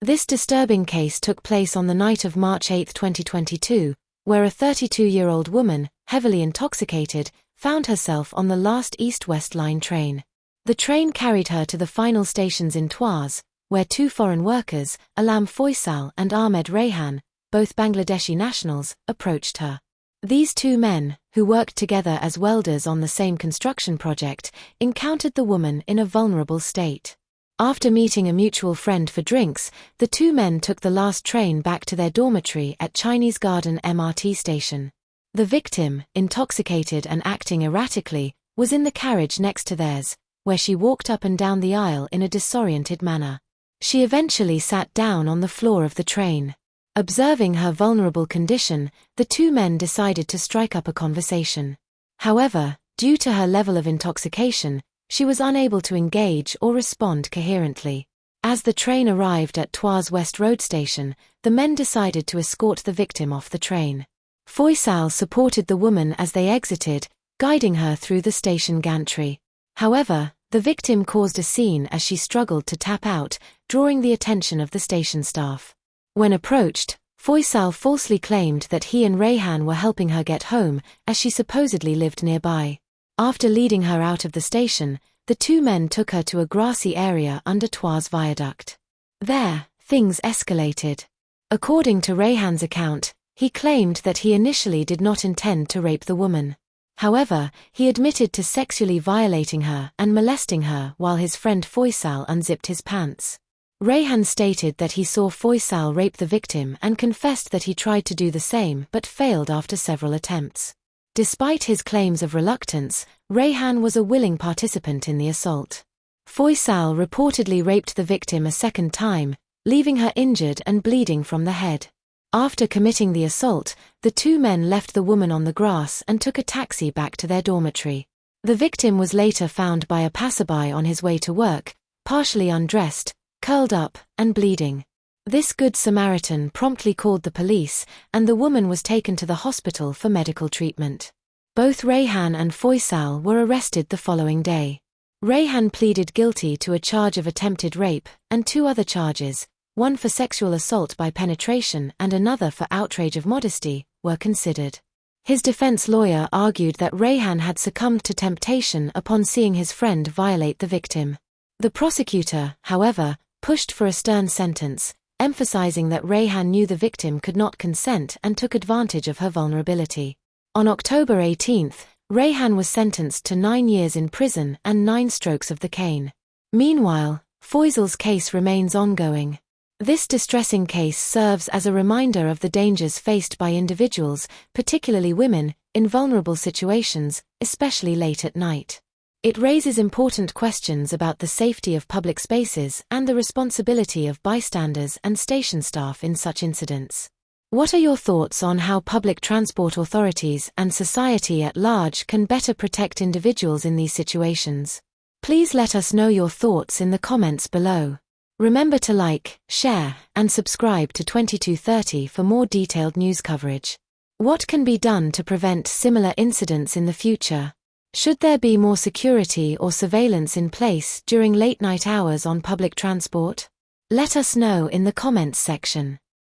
This disturbing case took place on the night of March 8, 2022, where a 32-year-old woman, heavily intoxicated, found herself on the last East-West Line train. The train carried her to the final stations in Tuas, where two foreign workers, Alam Faisal and Ahmed Rayhan, both Bangladeshi nationals, approached her. These two men, who worked together as welders on the same construction project, encountered the woman in a vulnerable state. After meeting a mutual friend for drinks, the two men took the last train back to their dormitory at Chinese Garden MRT station. The victim, intoxicated and acting erratically, was in the carriage next to theirs, where she walked up and down the aisle in a disoriented manner. She eventually sat down on the floor of the train. Observing her vulnerable condition, the two men decided to strike up a conversation. However, due to her level of intoxication, she was unable to engage or respond coherently. As the train arrived at Tuas West Road Station, the men decided to escort the victim off the train. Faisal supported the woman as they exited, guiding her through the station gantry. However, the victim caused a scene as she struggled to tap out, drawing the attention of the station staff. When approached, Faisal falsely claimed that he and Rayhan were helping her get home, as she supposedly lived nearby. After leading her out of the station, the two men took her to a grassy area under Tuas Viaduct. There, things escalated. According to Rayhan's account, he claimed that he initially did not intend to rape the woman. However, he admitted to sexually violating her and molesting her while his friend Faisal unzipped his pants. Rayhan stated that he saw Faisal rape the victim and confessed that he tried to do the same but failed after several attempts. Despite his claims of reluctance, Rayhan was a willing participant in the assault. Faisal reportedly raped the victim a second time, leaving her injured and bleeding from the head. After committing the assault, the two men left the woman on the grass and took a taxi back to their dormitory. The victim was later found by a passerby on his way to work, partially undressed, curled up, and bleeding. This Good Samaritan promptly called the police, and the woman was taken to the hospital for medical treatment. Both Rayhan and Faisal were arrested the following day. Rayhan pleaded guilty to a charge of attempted rape, and two other charges, one for sexual assault by penetration and another for outrage of modesty, were considered. His defense lawyer argued that Rayhan had succumbed to temptation upon seeing his friend violate the victim. The prosecutor, however, pushed for a stern sentence, emphasizing that Rayhan knew the victim could not consent and took advantage of her vulnerability. On October 18, Rayhan was sentenced to 9 years in prison and 9 strokes of the cane. Meanwhile, Faisal's case remains ongoing. This distressing case serves as a reminder of the dangers faced by individuals, particularly women, in vulnerable situations, especially late at night. It raises important questions about the safety of public spaces and the responsibility of bystanders and station staff in such incidents. What are your thoughts on how public transport authorities and society at large can better protect individuals in these situations? Please let us know your thoughts in the comments below. Remember to like, share, and subscribe to 2230 for more detailed news coverage. What can be done to prevent similar incidents in the future? Should there be more security or surveillance in place during late-night hours on public transport? Let us know in the comments section.